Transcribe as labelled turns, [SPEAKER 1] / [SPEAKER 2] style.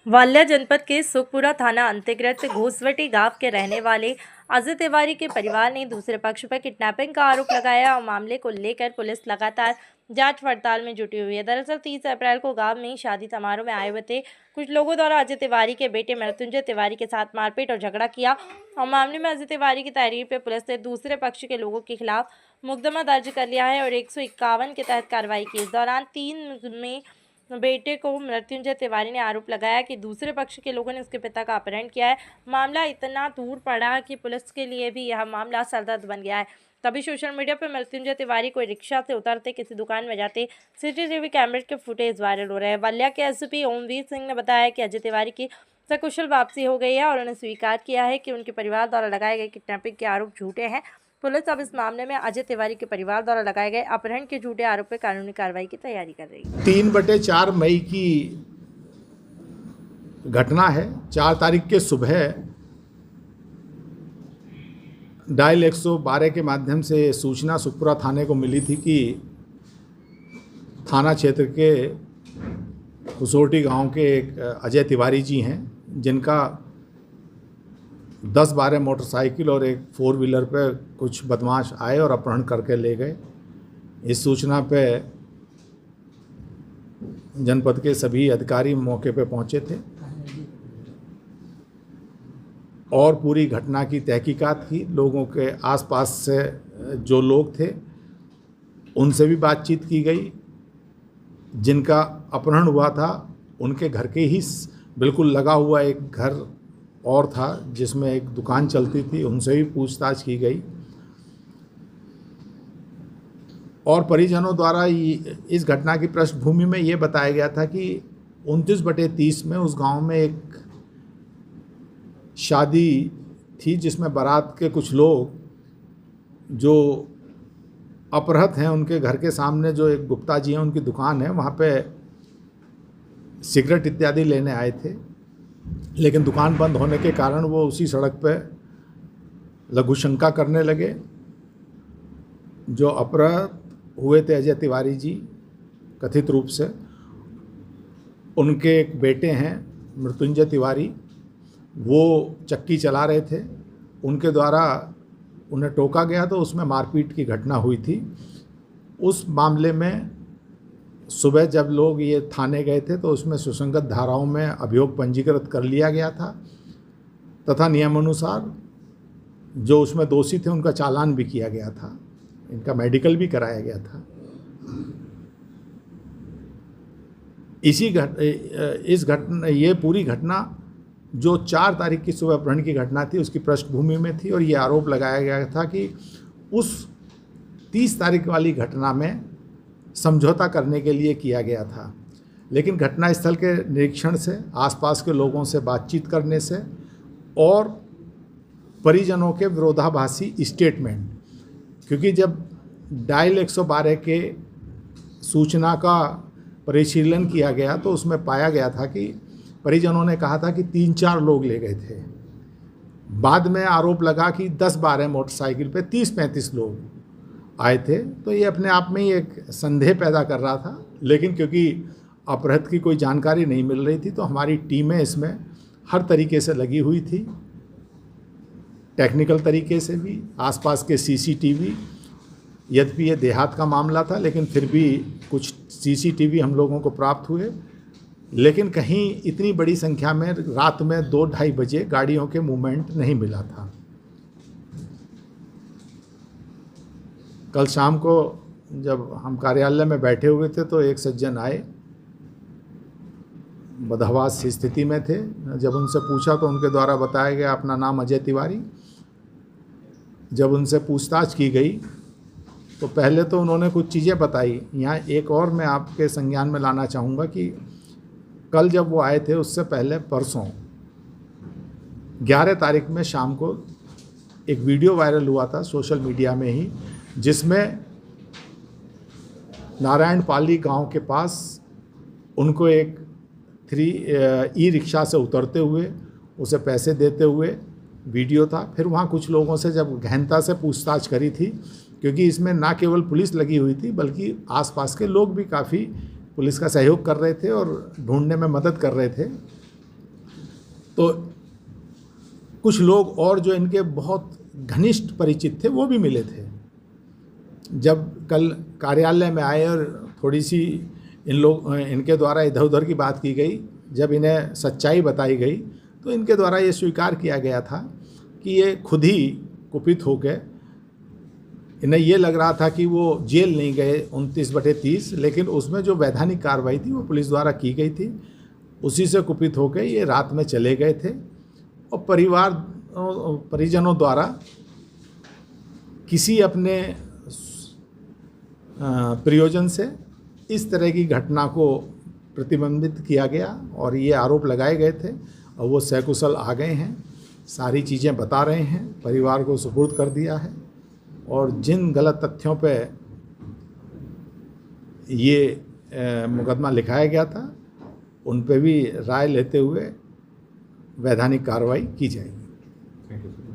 [SPEAKER 1] वाल्या जनपद के सुखपुरा थाना अंतर्गत घोसवटी गांव के रहने वाले अजय तिवारी के परिवार ने दूसरे पक्ष पर किडनैपिंग का आरोप लगाया और मामले को लेकर पुलिस लगातार जांच पड़ताल में जुटी हुई है। दरअसल 30 अप्रैल को गांव में शादी समारोह में आए हुए थे कुछ लोगों द्वारा अजय तिवारी के बेटे मृत्युंजय तिवारी के साथ मारपीट और झगड़ा किया और मामले में अजय तिवारी की तहरीर पर पुलिस ने दूसरे पक्ष के लोगों के खिलाफ मुकदमा दर्ज कर लिया है और 151 के तहत कार्रवाई की। इस दौरान 3 में बेटे को मृत्युंजय तिवारी ने आरोप लगाया कि दूसरे पक्ष के लोगों ने उसके पिता का अपहरण किया है। मामला इतना दूर पड़ा कि पुलिस के लिए भी यह मामला सरदर्द बन गया है। तभी सोशल मीडिया पर मृत्युंजय तिवारी को रिक्शा से उतरते किसी दुकान में जाते सीसीटीवी कैमरे के फुटेज वायरल हो रहे हैं। बलिया के एसपी ओमवीर सिंह ने बताया कि अजय तिवारी की सकुशल वापसी हो गई है और उन्होंने स्वीकार किया है कि उनके परिवार द्वारा लगाए गए किडनैपिंग के आरोप झूठे हैं। पुलिस अब इस मामले में अजय तिवारी के परिवार द्वारा लगाए गए अपहरण के झूठे आरोप पर कानूनी कार्रवाई की तैयारी कर रही है।
[SPEAKER 2] 3/4 मई की घटना है। 4 तारीख के सुबह डायल 112 के माध्यम से सूचना सुखपुरा थाने को मिली थी कि थाना क्षेत्र के घोसवटी गांव के एक अजय तिवारी जी हैं, जिनका 10-12 मोटरसाइकिल और एक 4 व्हीलर पे कुछ बदमाश आए और अपहरण करके ले गए। इस सूचना पे जनपद के सभी अधिकारी मौके पे पहुंचे थे और पूरी घटना की तहकीकात की। लोगों के आसपास से जो लोग थे उनसे भी बातचीत की गई। जिनका अपहरण हुआ था उनके घर के ही बिल्कुल लगा हुआ एक घर और था जिसमें एक दुकान चलती थी, उनसे भी पूछताछ की गई और परिजनों द्वारा इस घटना की पृष्ठभूमि में ये बताया गया था कि 29/30 में उस गांव में एक शादी थी जिसमें बारात के कुछ लोग जो अपहृत हैं, उनके घर के सामने जो एक गुप्ता जी हैं, उनकी दुकान है, वहाँ पे सिगरेट इत्यादि लेने आए थे। लेकिन दुकान बंद होने के कारण वो उसी सड़क पे लघुशंका करने लगे। जो अपहृत हुए थे अजय तिवारी जी कथित रूप से, उनके एक बेटे हैं मृत्युंजय तिवारी, वो चक्की चला रहे थे। उनके द्वारा उन्हें टोका गया तो उसमें मारपीट की घटना हुई थी। उस मामले में सुबह जब लोग ये थाने गए थे तो उसमें सुसंगत धाराओं में अभियोग पंजीकृत कर लिया गया था तथा नियमानुसार जो उसमें दोषी थे उनका चालान भी किया गया था, इनका मेडिकल भी कराया गया था। ये पूरी घटना जो 4 तारीख की सुबह अपहरण की घटना थी उसकी पृष्ठभूमि में थी और ये आरोप लगाया गया था कि उस 30 तारीख वाली घटना में समझौता करने के लिए किया गया था। लेकिन घटनास्थल के निरीक्षण से, आसपास के लोगों से बातचीत करने से और परिजनों के विरोधाभासी स्टेटमेंट, क्योंकि जब डायल 112 के सूचना का परिशीलन किया गया तो उसमें पाया गया था कि परिजनों ने कहा था कि 3-4 लोग ले गए थे। बाद में आरोप लगा कि 10-12 मोटरसाइकिल पे 30-35 लोग आए थे। तो ये अपने आप में ही एक संदेह पैदा कर रहा था। लेकिन क्योंकि अपहृत की कोई जानकारी नहीं मिल रही थी तो हमारी टीमें इसमें हर तरीके से लगी हुई थी, टेक्निकल तरीके से भी, आसपास के सीसीटीवी, यद्यपि ये देहात का मामला था लेकिन फिर भी कुछ सीसीटीवी हम लोगों को प्राप्त हुए। लेकिन कहीं इतनी बड़ी संख्या में रात में 2-2:30 बजे गाड़ियों के मूवमेंट नहीं मिला था। कल शाम को जब हम कार्यालय में बैठे हुए थे तो एक सज्जन आए, बदहवास स्थिति में थे। जब उनसे पूछा तो उनके द्वारा बताया गया अपना नाम अजय तिवारी। जब उनसे पूछताछ की गई तो पहले तो उन्होंने कुछ चीज़ें बताई। यहाँ एक और मैं आपके संज्ञान में लाना चाहूँगा कि कल जब वो आए थे उससे पहले परसों 11 तारीख में शाम को एक वीडियो वायरल हुआ था सोशल मीडिया में ही, जिसमें नारायणपाली गांव के पास उनको एक ई रिक्शा से उतरते हुए उसे पैसे देते हुए वीडियो था। फिर वहाँ कुछ लोगों से जब गहनता से पूछताछ करी थी, क्योंकि इसमें ना केवल पुलिस लगी हुई थी बल्कि आसपास के लोग भी काफ़ी पुलिस का सहयोग कर रहे थे और ढूंढने में मदद कर रहे थे, तो कुछ लोग और जो इनके बहुत घनिष्ठ परिचित थे वो भी मिले थे। जब कल कार्यालय में आए और थोड़ी सी इनके द्वारा इधर उधर की बात की गई, जब इन्हें सच्चाई बताई गई तो इनके द्वारा ये स्वीकार किया गया था कि ये खुद ही कुपित होकर, इन्हें ये लग रहा था कि वो जेल नहीं गए 29/30, लेकिन उसमें जो वैधानिक कार्रवाई थी वो पुलिस द्वारा की गई थी, उसी से कुपित होकर ये रात में चले गए थे। और परिजनों द्वारा किसी अपने प्रयोजन से इस तरह की घटना को प्रतिबंधित किया गया और ये आरोप लगाए गए थे और वो सकुशल आ गए हैं, सारी चीज़ें बता रहे हैं, परिवार को सुपुर्द कर दिया है। और जिन गलत तथ्यों पे ये मुकदमा लिखाया गया था उन पे भी राय लेते हुए वैधानिक कार्रवाई की जाएगी।
[SPEAKER 3] Thank you.